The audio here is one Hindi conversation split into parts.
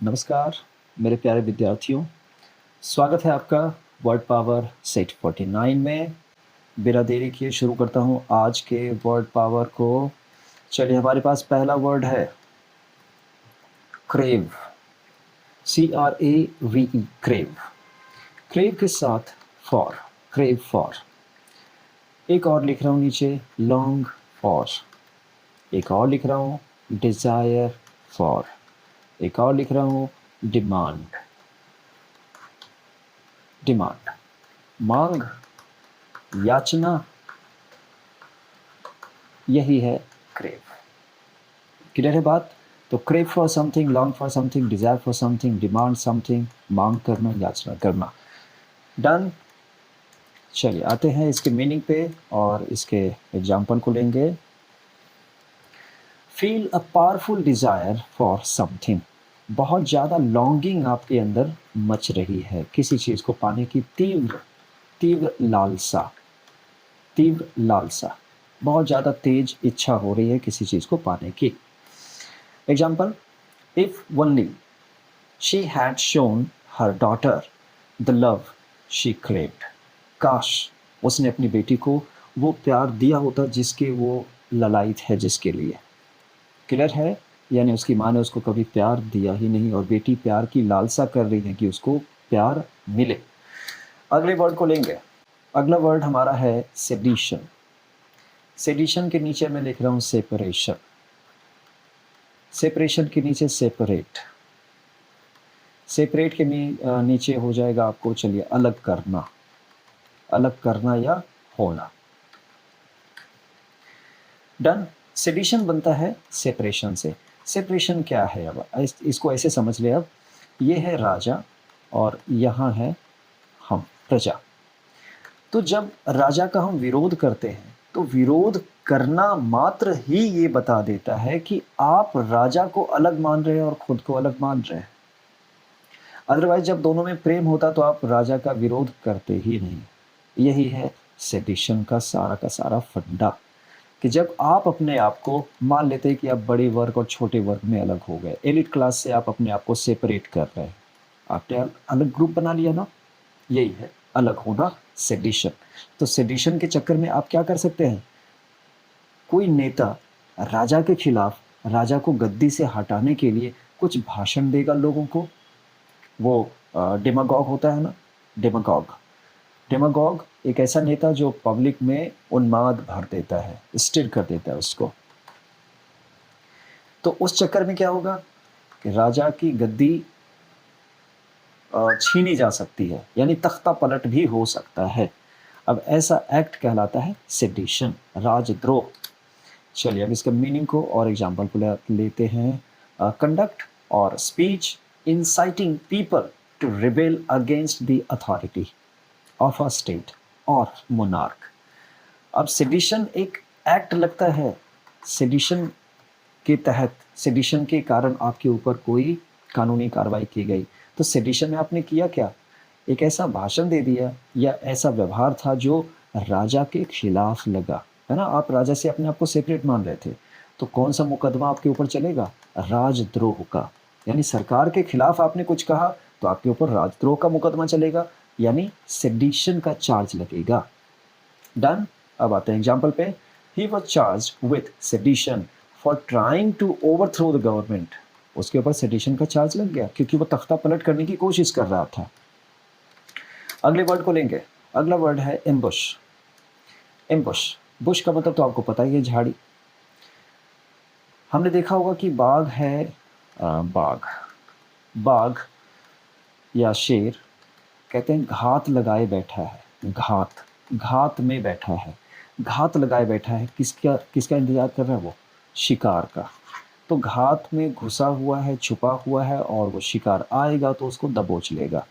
नमस्कार मेरे प्यारे विद्यार्थियों, स्वागत है आपका वर्ड पावर सेट 49 में। बिना देरी किए शुरू करता हूँ आज के वर्ड पावर को। चलिए, हमारे पास पहला वर्ड है क्रेव। CRAVE, crave. क्रेव के साथ फॉर, क्रेव फॉर। एक और लिख रहा हूँ नीचे, लॉन्ग फॉर। एक और लिख रहा हूँ, डिज़ायर फॉर। एक और लिख रहा हूँ, डिमांड। डिमांड, मांग, याचना, यही है क्रेव। क्लियर है बात? तो crave for something, long for something, desire for something, demand something, मांग करना, याचना करना। डन। चलिए आते हैं इसके मीनिंग पे और इसके एग्जाम्पल को लेंगे। Feel a powerful desire for something. बहुत ज़्यादा लॉन्गिंग आपके अंदर मच रही है, किसी चीज़ को पाने की तीव्र तीव्र लालसा। तीव्र लालसा, बहुत ज़्यादा तेज इच्छा हो रही है किसी चीज़ को पाने की। Example, if only she had shown her daughter the love she craved. काश उसने अपनी बेटी को वो प्यार दिया होता जिसके वो ललायत है, जिसके लिए। क्लियर है? यानी उसकी माँ ने उसको कभी प्यार दिया ही नहीं और बेटी प्यार की लालसा कर रही है कि उसको प्यार मिले। अगले वर्ड को लेंगे। अगला वर्ड हमारा है सेडिशन। सेडिशन के नीचे मैं लिख रहा हूँ सेपरेशन। सेपरेशन के नीचे सेपरेट। सेपरेट के नीचे हो जाएगा आपको, चलिए, अलग करना। अलग करना या होना। डन। सेडिशन बनता है सेपरेशन से। सेपरेशन क्या है? अब इसको ऐसे समझ ले। अब ये है राजा और यहाँ है हम, प्रजा। तो जब राजा का हम विरोध करते हैं तो विरोध करना मात्र ही ये बता देता है कि आप राजा को अलग मान रहे हैं और खुद को अलग मान रहे हैं। अदरवाइज जब दोनों में प्रेम होता तो आप राजा का विरोध करते ही नहीं। यही है सेडिशन का सारा फंडा, कि जब आप अपने आप को मान लेते हैं कि आप बड़े वर्ग और छोटे वर्ग में अलग हो गए, एलिट क्लास से आप अपने आप को सेपरेट कर रहे हैं, आपने अलग ग्रुप बना लिया ना, यही है अलग होना, सेडिशन। तो सेडिशन के चक्कर में आप क्या कर सकते हैं? कोई नेता राजा के खिलाफ, राजा को गद्दी से हटाने के लिए कुछ भाषण देगा लोगों को। वो डेमागॉग होता है ना, डेमागॉग। डेमागॉग एक ऐसा नेता जो पब्लिक में उन्माद भर देता है, स्टिर कर देता है उसको। तो उस चक्कर में क्या होगा कि राजा की गद्दी छीनी जा सकती है, यानी तख्ता पलट भी हो सकता है। अब ऐसा एक्ट कहलाता है सेडिशन, राजद्रोह। चलिए अब इसका मीनिंग को और एग्जाम्पल को लेते हैं। कंडक्ट और speech inciting people to rebel against the authority of a state और मोनार्क। अब सेडिशन एक एक्ट लगता है। सेडिशन के तहत, सेडिशन के कारण आपके ऊपर कोई कानूनी कार्रवाई की गई, तो सेडिशन में आपने किया क्या? एक ऐसा भाषण दे दिया या ऐसा व्यवहार था जो राजा के खिलाफ लगा, है ना। आप राजा से अपने आप को सेपरेट मान रहे थे, तो कौन सा मुकदमा आपके ऊपर चलेगा? राजद्रोह का। यानी सरकार के खिलाफ आपने कुछ कहा तो आपके ऊपर राजद्रोह का मुकदमा चलेगा, यानी सेडिशन का चार्ज लगेगा। डन। अब आते हैं एग्जाम्पल पे। He was charge with sedition for trying to overthrow the government. उसके ऊपर सेडिशन का चार्ज लग गया क्योंकि वो तख्ता पलट करने की कोशिश कर रहा था। अगले वर्ड को लेंगे। अगला वर्ड है एम्बुश। एम्बुश, बुश का मतलब तो आपको पता ही है, झाड़ी। हमने देखा होगा कि बाघ है, बाघ, बाघ या शेर कहते हैं घात लगाए बैठा है। घात, घात में बैठा है, घात लगाए बैठा है। किसका किसका इंतजार कर रहा है? वो शिकार का। तो घात में घुसा हुआ है, छुपा हुआ है, और वो शिकार आएगा तो उसको दबोच लेगा।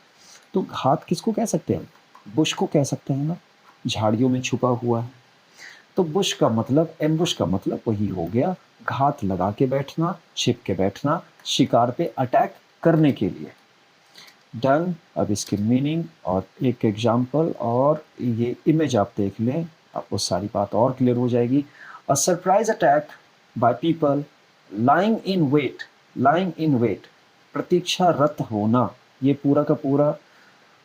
तो घात किसको कह सकते हैं? बुश को कह सकते हैं ना, झाड़ियों में छुपा हुआ है। तो बुश का मतलब, एम्बुश का मतलब वही हो गया, घात लगा के बैठना, छिप के बैठना, शिकार पे अटैक करने के लिए। डन। अब इसकी मीनिंग और एक एग्जाम्पल और ये इमेज आप देख लें, आपको सारी बात और क्लियर हो जाएगी। A surprise attack by people lying in wait, lying in wait प्रतीक्षारत होना, ये पूरा का पूरा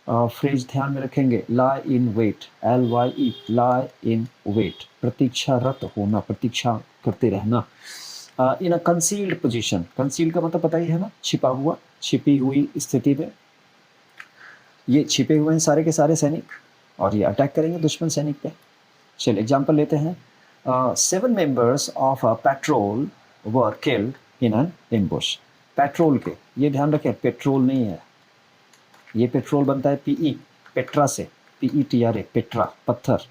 फ्रेज ध्यान में रखेंगे, lie in wait, LYE, lie in wait, प्रतीक्षारत होना, प्रतीक्षा करते रहना। In a concealed position, concealed का मतलब पता ही है ना, छिपा हुआ, छिपी हुई स्थिति में। ये छिपे हुए हैं सारे के सारे सैनिक और ये अटैक करेंगे दुश्मन सैनिक पे। चलिए एग्जाम्पल लेते हैं। 7 members of a petrol were killed in an ambush. Petrol के, ये ध्यान रखें पेट्रोल नहीं है, ये पेट्रोल बनता है PE, पेट्रा से, PETRA, पेट्रा पत्थर,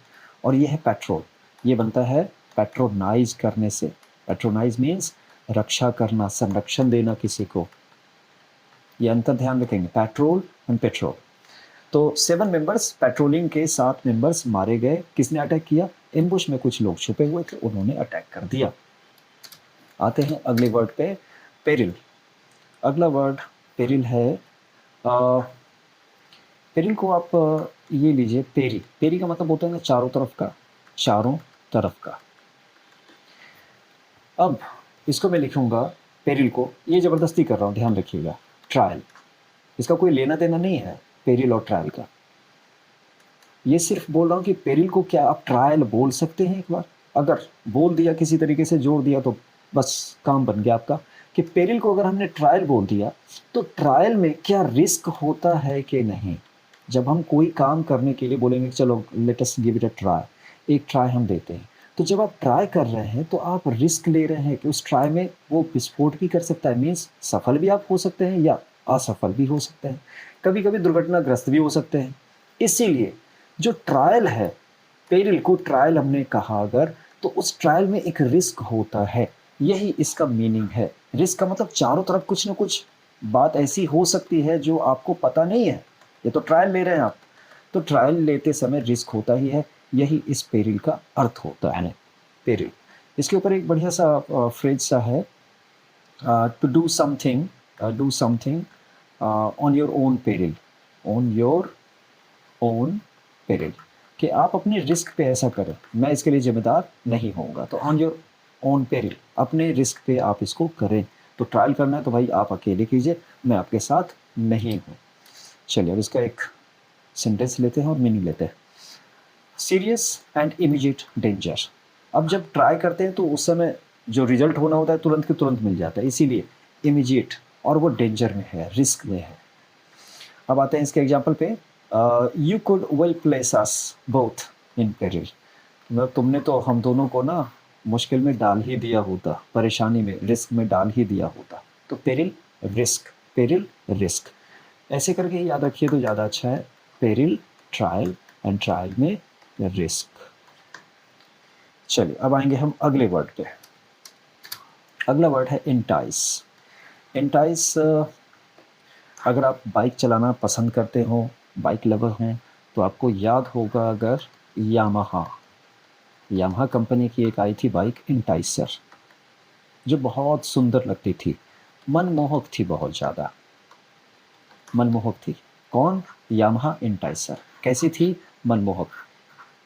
और ये है पेट्रोल, ये बनता है पेट्रोनाइज करने से। पेट्रोनाइज मीन्स रक्षा करना, संरक्षण देना किसी को, ये अंतर ध्यान रखेंगे, पेट्रोल एंड पेट्रोल। तो 7 मेंबर्स, पेट्रोलिंग के 7 मेंबर्स मारे गए। किसने अटैक किया? एम्बुश में कुछ लोग छुपे हुए थे, उन्होंने अटैक कर दिया। आते हैं अगले वर्ड पे, पेरिल। अगला वर्ड पेरिल है। पेरिल को आप ये लीजिए, पेरी, पेरी का मतलब होता है ना चारों तरफ का, चारों तरफ का। अब इसको मैं लिखूंगा पेरिल को, ये ज़बरदस्ती कर रहा हूँ ध्यान रखिएगा, ट्रायल, इसका कोई लेना देना नहीं है पेरिल और ट्रायल का। ये सिर्फ बोल रहा हूँ कि पेरिल को क्या आप ट्रायल बोल सकते हैं एक बार, अगर बोल दिया किसी तरीके से जोड़ दिया तो बस काम बन गया आपका, कि पेरिल को अगर हमने ट्रायल बोल दिया तो ट्रायल में क्या रिस्क होता है कि नहीं। जब हम कोई काम करने के लिए बोलेंगे चलो let us give it a try, एक ट्राई हम देते हैं, तो जब आप ट्राई कर रहे हैं तो आप रिस्क ले रहे हैं कि उस ट्राई में वो विस्फोट भी कर सकता है, मीन्स सफल भी आप हो सकते हैं या असफल भी हो सकते हैं, कभी कभी दुर्घटनाग्रस्त भी हो सकते हैं। इसीलिए जो ट्रायल है, पेरिल को ट्रायल हमने कहा अगर, तो उस ट्रायल में एक रिस्क होता है, यही इसका मीनिंग है। रिस्क का मतलब चारों तरफ कुछ ना कुछ बात ऐसी हो सकती है जो आपको पता नहीं है, ये तो ट्रायल ले रहे हैं आप, तो ट्रायल लेते समय रिस्क होता ही है, यही इस पेरिल का अर्थ होता है। पेरिल, इसके ऊपर एक बढ़िया सा फ्रेज सा है, to do something, do something on your own peril, on your own peril, कि आप अपने रिस्क पे ऐसा करें, मैं इसके लिए जिम्मेदार नहीं होऊंगा। तो ऑन योर ओन पेरिल, अपने रिस्क पे आप इसको करें। तो ट्रायल करना है तो भाई आप अकेले कीजिए, मैं आपके साथ नहीं हूँ। चलिए अब इसका एक सेंटेंस लेते हैं और मीनिंग लेते हैं। Serious and immediate danger. अब जब ट्राई करते हैं तो उस समय जो रिजल्ट होना होता है तुरंत के तुरंत मिल जाता है, इसीलिए इमीडिएट, और वो डेंजर में है, रिस्क में है। अब आते हैं इसके एग्जाम्पल पे। You could well place us both in peril, मतलब तुमने तो हम दोनों को ना मुश्किल में डाल ही दिया होता, परेशानी में, रिस्क में डाल ही दिया होता। तो पेरिल रिस्क, पेरिल रिस्क, ऐसे करके याद रखिए तो ज़्यादा अच्छा है। पेरिल ट्रायल एंड ट्रायल में रिस्क। चलिए अब आएंगे हम अगले वर्ड पे। अगला वर्ड है इंटाइस। इंटाइस, अगर आप बाइक चलाना पसंद करते हो, बाइक लवर हैं, तो आपको याद होगा अगर यामाहा, यामाहा कंपनी की एक आई थी बाइक इंटाइसर, जो बहुत सुंदर लगती थी, मनमोहक थी, बहुत ज़्यादा मनमोहक थी। कौन? यामाहा इंटाइसर। कैसी थी? मनमोहक।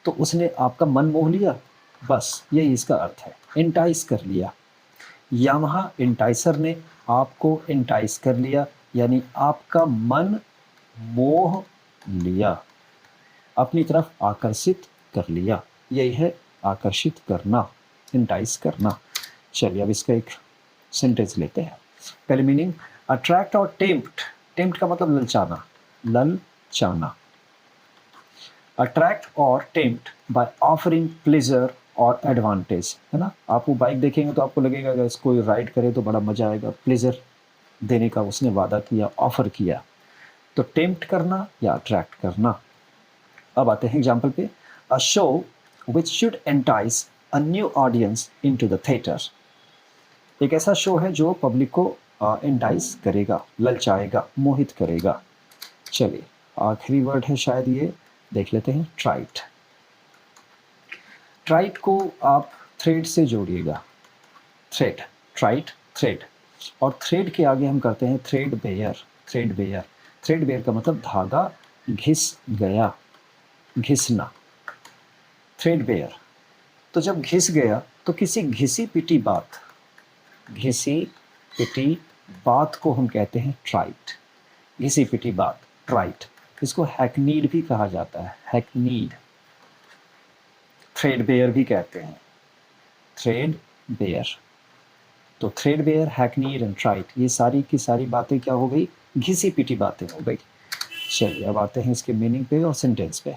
तो उसने आपका मन मोह लिया, बस यही इसका अर्थ है, इंटाइस कर लिया। यामाहा इंटाइसर ने आपको इंटाइस कर लिया, यानी आपका मन मोह लिया, अपनी तरफ आकर्षित कर लिया, यही है आकर्षित करना, इंटाइस करना। चलिए अब इसका एक सेंटेंस लेते हैं। पहले मीनिंग, अट्रैक्ट और टेम्प्ट। टेम्प्ट का मतलब ललचाना, ललचाना। अट्रैक्ट और टेम्प्ट बाय ऑफरिंग प्लेजर और एडवांटेज, है ना। आप वो बाइक देखेंगे तो आपको लगेगा अगर इसको राइड करे तो बड़ा मजा आएगा, प्लेजर देने का उसने वादा किया, ऑफर किया। तो टेम्प्ट करना या अट्रैक्ट करना। अब आते हैं एग्जाम्पल पे। A show which should entice a new audience into the theatre. एक ऐसा शो है जो पब्लिक को एंटाइस करेगा, ललचाएगा, मोहित करेगा। चलिए आखिरी वर्ड है शायद ये, देख लेते हैं, ट्राइट। ट्राइट को आप थ्रेड से जोड़िएगा, थ्रेड, ट्राइट, थ्रेड, और थ्रेड के आगे हम करते हैं threadbare, threadbare. Threadbare का मतलब धागा घिस गया, घिसना, थ्रेड बेयर। तो जब घिस गया तो किसी घिसी पिटी बात, घिसी पिटी बात को हम कहते हैं ट्राइट, घिसी पिटी बात, ट्राइट। इसको हैकनीड भी कहा जाता है, हैकनीड। थ्रेडबेयर भी कहते हैं, थ्रेडबेयर। तो थ्रेडबेयर, हैकनीड एंड ट्राइट, ये सारी की सारी बातें क्या हो गई, घिसी पिटी बातें हो गई। चलिए अब आते हैं इसके मीनिंग पे और सेंटेंस पे।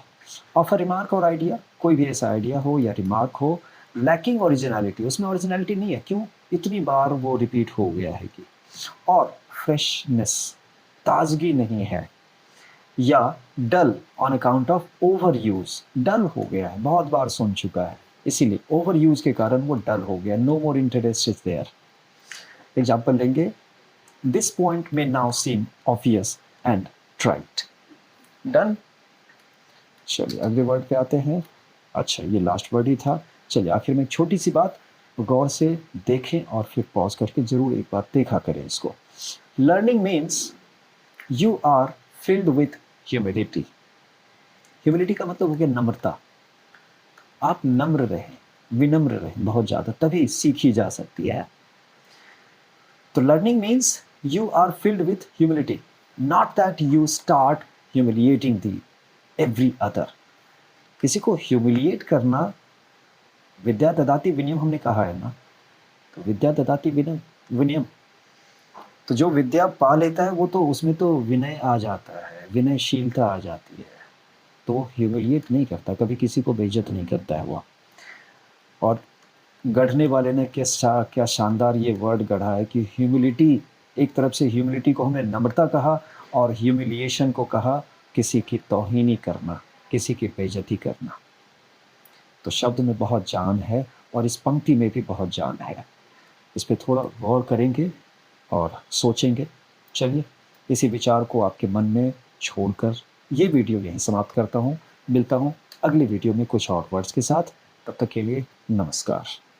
ऑफ अ रिमार्क और आइडिया, कोई भी ऐसा आइडिया हो या रिमार्क हो, लैकिंग ओरिजिनलिटी, उसमें ओरिजिनलिटी नहीं है, क्यों, इतनी बार वो रिपीट हो गया है कि, और फ्रेशनेस, ताजगी नहीं है, या dull on account of overuse, dull हो गया है, बहुत बार सुन चुका है, इसीलिए ओवर यूज के कारण वो डल हो गया, no more interest is there. Example लेंगे, this point may now seem obvious and trite. Done. चलिए अगले वर्ड पे आते हैं। अच्छा ये लास्ट वर्ड ही था। चलिए आखिर में एक छोटी सी बात, गौर से देखें और फिर पॉज करके जरूर एक बार देखा करें इसको। Learning means you are filled with humility. Humility का मतलब हो गया नम्रता, आप नम्र रहें, विनम्र रहें बहुत ज़्यादा, तभी सीखी जा सकती है। तो learning means you are filled with humility, not that you start humiliating the every other. किसी को ह्यूमिलिएट करना, विद्या ददाति विनयम हमने कहा है ना, तो विद्या ददाति विनयम, तो जो विद्या पा लेता है वो तो उसमें तो विनय आ जाता है, विनयशीलता आ जाती है, तो वो ह्यूमिलिएट नहीं करता, कभी किसी को बेइज्जत नहीं करता है वो। और गढ़ने वाले ने क्या शानदार ये वर्ड गढ़ा है कि ह्यूमिलिटी, एक तरफ से ह्यूमिलिटी को हमने नम्रता कहा और ह्यूमिलिएशन को कहा किसी की तौहीनी करना, किसी की बेइज्जती करना। तो शब्द में बहुत जान है और इस पंक्ति में भी बहुत जान है, इस पर थोड़ा गौर करेंगे और सोचेंगे। चलिए इसी विचार को आपके मन में छोड़कर ये वीडियो यहीं समाप्त करता हूँ। मिलता हूँ अगले वीडियो में कुछ और वर्ड्स के साथ, तब तक के लिए नमस्कार।